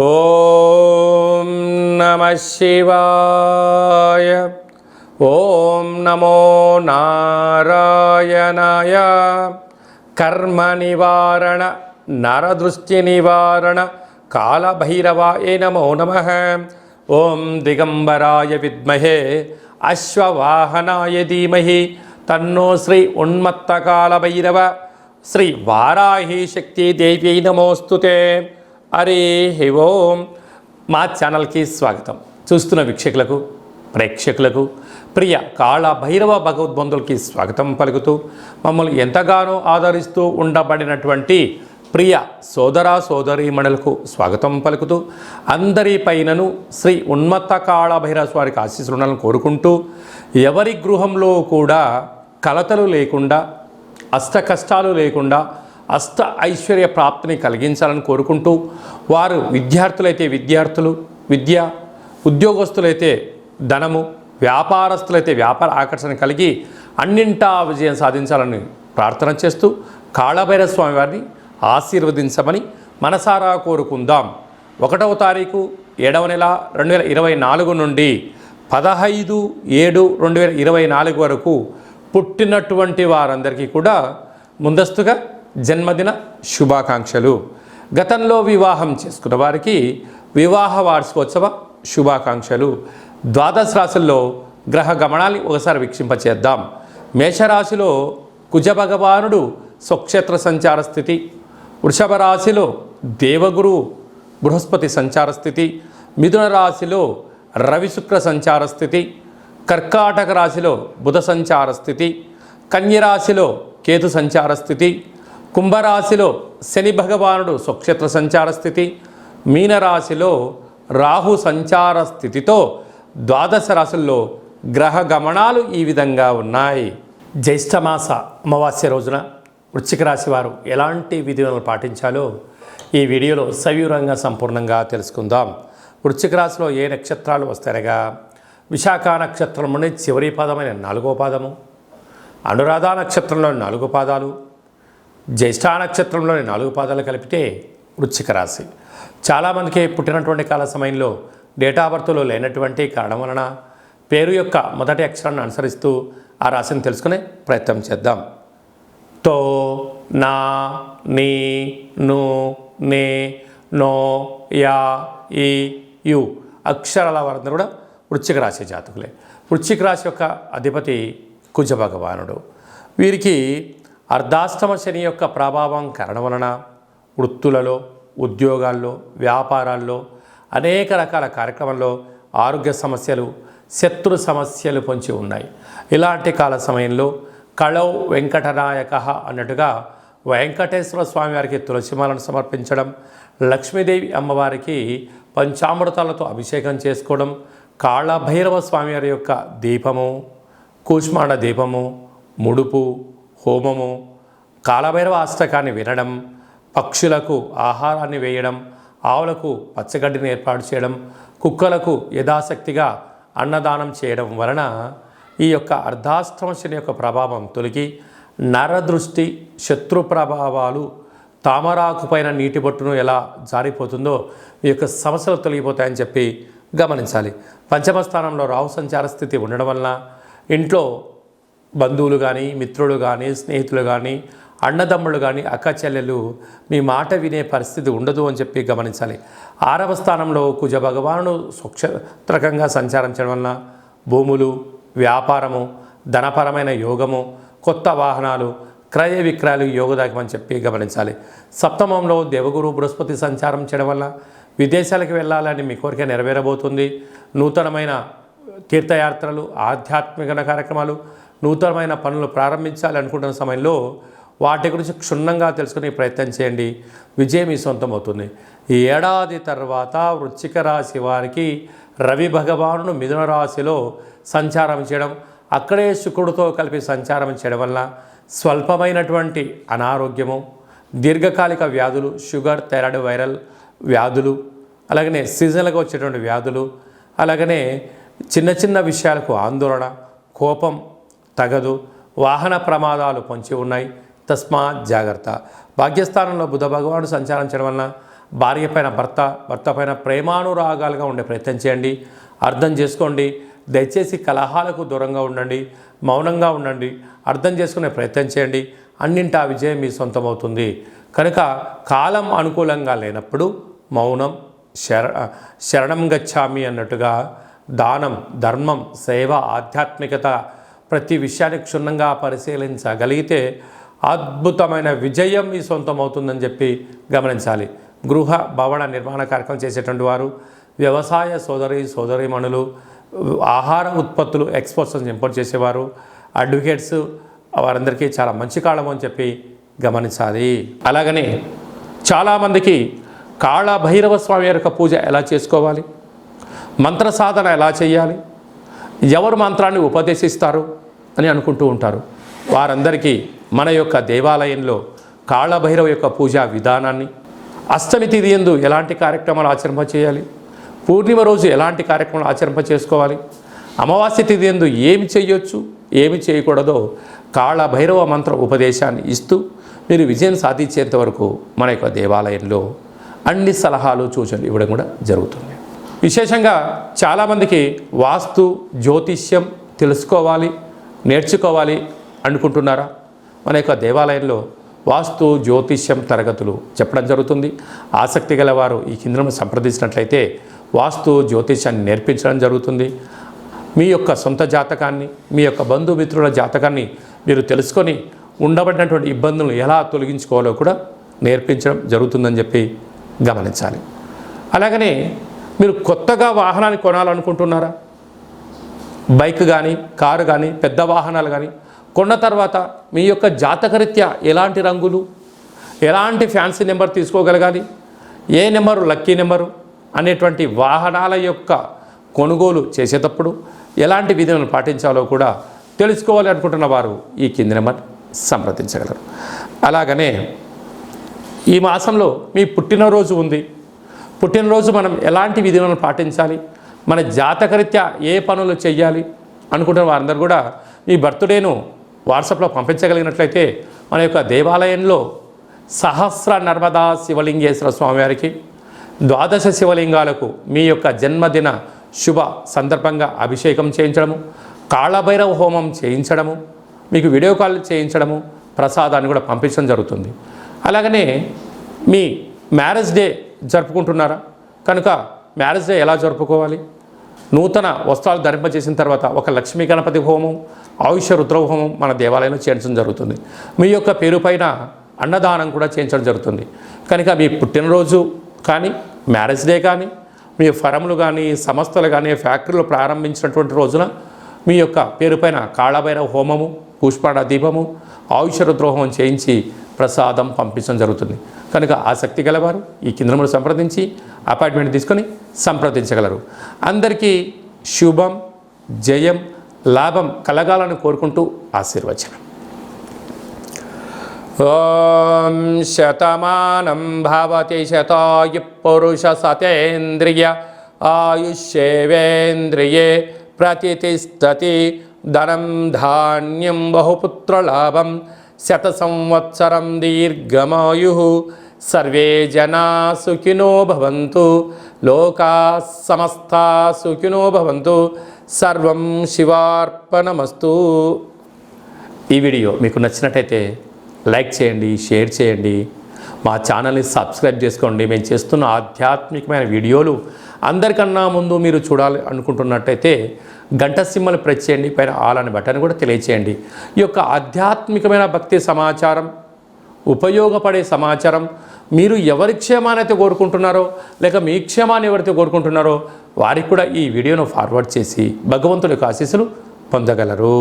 ఓం నమః శివాయ. ఓం నమో నారాయణాయ. కర్మ నివారణ నరదృష్టి నివారణ కాళభైరవాయ నమో నమః. ఓం దిగంబరాయ విద్మహే అశ్వవాహనాయ ధీమహి తన్నో శ్రీ ఉన్మత్త కాళభైరవ శ్రీ వారాహి శక్తి దేవ్యై నమోస్తుతే. హరి ఓం. మా ఛానల్కి స్వాగతం. చూస్తున్న వీక్షకులకు ప్రేక్షకులకు ప్రియ కాళభైరవ భగవద్బంధులకి స్వాగతం పలుకుతూ మమ్మల్ని ఎంతగానో ఆదరిస్తూ ఉండబడినటువంటి ప్రియ సోదర సోదరీమణులకు స్వాగతం పలుకుతూ అందరిపైనను శ్రీ ఉన్మత్త కాళభైరవ స్వామికి ఆశీస్సులను కోరుకుంటూ ఎవరి గృహంలో కూడా కలతలు లేకుండా అష్ట కష్టాలు లేకుండా అష్ట ఐశ్వర్య ప్రాప్తిని కలిగించాలని కోరుకుంటూ వారు విద్యార్థులైతే విద్యార్థులు విద్య, ఉద్యోగస్తులైతే ధనము, వ్యాపారస్తులైతే వ్యాపార ఆకర్షణ కలిగి అన్నింటా విజయం సాధించాలని ప్రార్థన చేస్తూ కాళభైరవ స్వామి వారిని ఆశీర్వదించమని మనసారా కోరుకుందాం. 1వ తారీఖు 7వ నెల 2024 నుండి 15/7/2024 వరకు పుట్టినటువంటి వారందరికీ కూడా ముందస్తుగా జన్మదిన శుభాకాంక్షలు. గతంలో వివాహం చేసుకున్న వారికి వివాహ వార్షికోత్సవ శుభాకాంక్షలు. ద్వాదశ రాశుల్లో గ్రహ గమనాన్ని ఒకసారి వీక్షింపచేద్దాం. మేషరాశిలో కుజ భగవానుడు స్వక్షేత్ర సంచార స్థితి, వృషభ రాశిలో దేవగురు బృహస్పతి సంచార స్థితి, మిథున రాశిలో రవి శుక్ర సంచార స్థితి, కర్కాటక రాశిలో బుధ సంచార స్థితి, కన్యరాశిలో కేతు సంచార స్థితి, కుంభరాశిలో శని భగవానుడు స్వక్షేత్ర సంచార స్థితి, మీనరాశిలో రాహు సంచార స్థితితో ద్వాదశ రాశుల్లో గ్రహ గమనాలు ఈ విధంగా ఉన్నాయి. జ్యేష్ఠమాస అమావాస్య రోజున వృశ్చిక రాశి వారు ఎలాంటి విధులను పాటించాలో ఈ వీడియోలో సవివరంగా సంపూర్ణంగా తెలుసుకుందాం. వృశ్చిక రాశిలో ఏ నక్షత్రాలు వస్తాయనగా విశాఖ నక్షత్రంలోని చివరి పాదమైన 4వ పాదము, అనురాధ నక్షత్రంలోని 4 పాదాలు, జ్యేష్ఠ నక్షత్రంలోని 4 పాదాలు కలిపితే వృశ్చిక రాశి. చాలామందికి పుట్టినటువంటి కాల సమయంలో డేటా బర్త్లో లేనటువంటి కారణం వలన పేరు యొక్క మొదటి అక్షరాన్ని అనుసరిస్తూ ఆ రాశిని తెలుసుకునే ప్రయత్నం చేద్దాం. తో, నా, నీ, ను, నే, నో, యా, ఈ, యు అక్షరాల వారందరూ కూడా వృశ్చిక రాశి జాతకులే. వృశ్చిక రాశి యొక్క అధిపతి కుజ భగవానుడు. వీరికి అర్ధాష్టమ శని యొక్క ప్రభావం కారణం వలన వృత్తులలో, ఉద్యోగాల్లో, వ్యాపారాల్లో అనేక రకాల కార్యక్రమాల్లో ఆరోగ్య సమస్యలు, శత్రు సమస్యలు పొంచి ఉన్నాయి. ఇలాంటి కాల సమయంలో కళౌ వెంకటనాయక అన్నట్టుగా వెంకటేశ్వర స్వామి వారికి తులసిమాలను సమర్పించడం, లక్ష్మీదేవి అమ్మవారికి పంచామృతాలతో అభిషేకం చేసుకోవడం, కాళభైరవ స్వామి వారి యొక్క దీపము, కూష్మాండ దీపము, ముడుపు, హోమము, కాళభైరవ అష్టకాన్ని వినడం, పక్షులకు ఆహారాన్ని వేయడం, ఆవులకు పచ్చగడ్డిని ఏర్పాటు చేయడం, కుక్కలకు యథాశక్తిగా అన్నదానం చేయడం వలన ఈ యొక్క అర్ధాష్టమ శని యొక్క ప్రభావం తొలగి నరదృష్టి, శత్రు ప్రభావాలు, తామరాకు పైన నీటి బొట్టును ఎలా జారిపోతుందో ఈ యొక్క సమస్యలు తొలగిపోతాయని చెప్పి గమనించాలి. పంచమ స్థానంలో రాహు సంచార స్థితి ఉండడం వలన ఇంట్లో బంధువులు కానీ, మిత్రులు కానీ, స్నేహితులు కానీ, అన్నదమ్ముళ్ళు కానీ, అక్క చెల్లెలు మీ మాట వినే పరిస్థితి ఉండదు అని చెప్పి గమనించాలి. 6వ స్థానంలో కుజ భగవానుడు స్వక్షేత్రకంగా సంచారం చేయడం వలన భూములు, వ్యాపారము, ధనపరమైన యోగము, కొత్త వాహనాలు, క్రయ విక్రయాలు యోగదాయకమని చెప్పి గమనించాలి. సప్తమంలో దేవగురు బృహస్పతి సంచారం చేయడం వల్ల విదేశాలకు వెళ్ళాలని మీ కోరిక నెరవేరబోతుంది. నూతనమైన తీర్థయాత్రలు, ఆధ్యాత్మిక కార్యక్రమాలు, నూతనమైన పనులు ప్రారంభించాలి అనుకుంటున్న సమయంలో వాటి గురించి క్షుణ్ణంగా తెలుసుకునే ప్రయత్నం చేయండి. విజయం మీ సొంతం అవుతుంది. ఈ ఏడాది తర్వాత వృశ్చిక రాశి వారికి రవి భగవానుడు మిథున రాశిలో సంచారం చేయడం, అక్కడే శుక్రుడితో కలిపి సంచారం చేయడం వల్ల స్వల్పమైనటువంటి అనారోగ్యము, దీర్ఘకాలిక వ్యాధులు, షుగర్, థైరాయిడ్, వైరల్ వ్యాధులు, అలాగనే సీజన్లుగా వచ్చేటువంటి వ్యాధులు, అలాగనే చిన్న చిన్న విషయాలకు ఆందోళన, కోపం తగదు, వాహన ప్రమాదాలు పొంచి ఉన్నాయి. తస్మాత్ జాగ్రత్త. భాగ్యస్థానంలో బుధ భగవానుడు సంచారం చేయడం వలన భార్య పైన భర్త, భర్త పైన ప్రేమానురాగాలుగా ఉండే ప్రయత్నం చేయండి. అర్థం చేసుకోండి. దయచేసి కలహాలకు దూరంగా ఉండండి, మౌనంగా ఉండండి, అర్థం చేసుకునే ప్రయత్నం చేయండి. అన్నింటా విజయం మీ సొంతమవుతుంది. కనుక కాలం అనుకూలంగా లేనప్పుడు మౌనం, శరణం గచ్చామి అన్నట్టుగా దానం, ధర్మం, సేవ, ఆధ్యాత్మికత ప్రతి విషయాన్ని క్షుణ్ణంగా పరిశీలించగలిగితే అద్భుతమైన విజయం మీ సొంతమవుతుందని చెప్పి గమనించాలి. గృహ భవన నిర్మాణ కార్యక్రమం చేసేటువంటి వారు, వ్యవసాయ సోదరీమణులు, ఆహార ఉత్పత్తులు ఎక్స్పోర్ట్స్ ఇంపోర్ట్ చేసేవారు, అడ్వకేట్స్, వారందరికీ చాలా మంచి కాలం అని చెప్పి గమనించాలి. అలాగనే చాలామందికి కాళభైరవ స్వామి యొక్క పూజ ఎలా చేసుకోవాలి, మంత్ర సాధన ఎలా చేయాలి, ఎవరు మంత్రాన్ని ఉపదేశిస్తారు అని అనుకుంటూ ఉంటారు. వారందరికీ మన యొక్క దేవాలయంలో కాళభైరవ యొక్క పూజా విధానాన్ని, అష్టమి తిథి యందు ఎలాంటి కార్యక్రమాలు ఆచరింపచేయాలి, పూర్ణిమ రోజు ఎలాంటి కార్యక్రమాలు ఆచరింపచేసుకోవాలి, అమావాస్య తిథి యందు ఏమి చేయొచ్చు, ఏమి చేయకూడదో కాళభైరవ మంత్ర ఉపదేశాన్ని ఇస్తూ మీరు విజయం సాధించేంత వరకు మన యొక్క దేవాలయంలో అన్ని సలహాలు సూచనలు ఇవ్వడం కూడా జరుగుతుంది. విశేషంగా చాలామందికి వాస్తు, జ్యోతిష్యం తెలుసుకోవాలి, నేర్చుకోవాలి అనుకుంటున్నారా? మన యొక్క దేవాలయంలో వాస్తు, జ్యోతిష్యం తరగతులు చెప్పడం జరుగుతుంది. ఆసక్తి గలవారు ఈ కింద సంప్రదించినట్లయితే వాస్తు, జ్యోతిష్యాన్ని నేర్పించడం జరుగుతుంది. మీ యొక్క సొంత జాతకాన్ని, మీ యొక్క బంధుమిత్రుల జాతకాన్ని మీరు తెలుసుకొని ఉండబడినటువంటి ఇబ్బందులను ఎలా తొలగించుకోవాలో కూడా నేర్పించడం జరుగుతుందని చెప్పి గమనించాలి. అలాగనే మీరు కొత్తగా వాహనాన్ని కొనాలనుకుంటున్నారా? బైక్ కానీ, కారు కానీ, పెద్ద వాహనాలు కానీ కొన్న తర్వాత మీ యొక్క జాతకరీత్యా ఎలాంటి రంగులు, ఎలాంటి ఫ్యాన్సీ నెంబర్ తీసుకోగలగాలి, ఏ నెంబరు లక్కీ నెంబరు అనేటువంటి వాహనాల యొక్క కొనుగోలు చేసేటప్పుడు ఎలాంటి విధులను పాటించాలో కూడా తెలుసుకోవాలి అనుకుంటున్న వారు ఈ కింది నెంబర్ సంప్రదించగలరు. అలాగనే ఈ మాసంలో మీ పుట్టినరోజు ఉంది. పుట్టినరోజు మనం ఎలాంటి విధులను పాటించాలి, మన జాతకరీత్యా ఏ పనులు చేయాలి అనుకుంటున్న వారందరూ కూడా మీ బర్త్డేను వాట్సాప్లో పంపించగలిగినట్లయితే మన యొక్క దేవాలయంలో సహస్ర నర్మదా శివలింగేశ్వర స్వామివారికి 12 శివలింగాలకు మీ యొక్క జన్మదిన శుభ సందర్భంగా అభిషేకం చేయించడము, కాళభైరవ హోమం చేయించడము, మీకు వీడియో కాల్ చేయించడము, ప్రసాదాన్ని కూడా పంపించడం జరుగుతుంది. అలాగనే మీ మ్యారేజ్ డే జరుపుకుంటున్నారా? కనుక మ్యారేజ్ డే ఎలా జరుపుకోవాలి, నూతన వస్త్రాలు ధరింపజేసిన తర్వాత ఒక లక్ష్మీ గణపతి హోమం, ఆయుష రుద్ర హోమం మన దేవాలయంలో చేయించడం జరుగుతుంది. మీ యొక్క పేరు పైన అన్నదానం కూడా చేయించడం జరుగుతుంది. కనుక మీ పుట్టినరోజు కానీ, మ్యారేజ్ డే కానీ, మీ ఫరములు కానీ, సంస్థలు కానీ, ఫ్యాక్టరీలు ప్రారంభించినటువంటి రోజున మీ యొక్క పేరు పైన కాళభైరవ హోమము, పుష్పాణ దీపము, ఆయుష రుద్ర హోమం చేయించి ప్రసాదం పంపించడం జరుగుతుంది. కనుక ఆసక్తి గలవారు ఈ కింద సంప్రదించి అపాయింట్మెంట్ తీసుకొని సంప్రదించగలరు. అందరికీ శుభం, జయం, లాభం కలగాలని కోరుకుంటూ ఆశీర్వచనం. ఓం శతమానం భవతి శతాయు పురుష సతేంద్రియ ఆయుష్యేవేంద్రియే ప్రతిష్టతి ధనం ధాన్యం బహుపుత్రలాభం శత సంవత్సరం దీర్ఘమాయు సర్వే జనా సుఖినో భవంతు లోకా సమస్తా సుఖినో భవంతు సర్వం శివార్పణమస్తు. ఈ వీడియో మీకు నచ్చినట్టయితే లైక్ చేయండి, షేర్ చేయండి, మా ఛానల్ని సబ్స్క్రైబ్ చేసుకోండి. మేము చేస్తున్న ఆధ్యాత్మికమైన వీడియోలు అందరికన్నా ముందు మీరు చూడాలి అనుకుంటున్నట్టయితే గంట సింబల్ ప్రెస్ చేయండి, పైన ఆల్ అనే బటన్ కూడా తెలియచేయండి. ఈ యొక్క ఆధ్యాత్మికమైన భక్తి సమాచారం, ఉపయోగపడే సమాచారం మీరు ఎవరి క్షేమాన్ని అయితే కోరుకుంటున్నారో, లేక మీ క్షేమాన్ని ఎవరైతే కోరుకుంటున్నారో వారికి కూడా ఈ వీడియోను ఫార్వర్డ్ చేసి భగవంతుడి యొక్క ఆశీస్సులు పొందగలరు.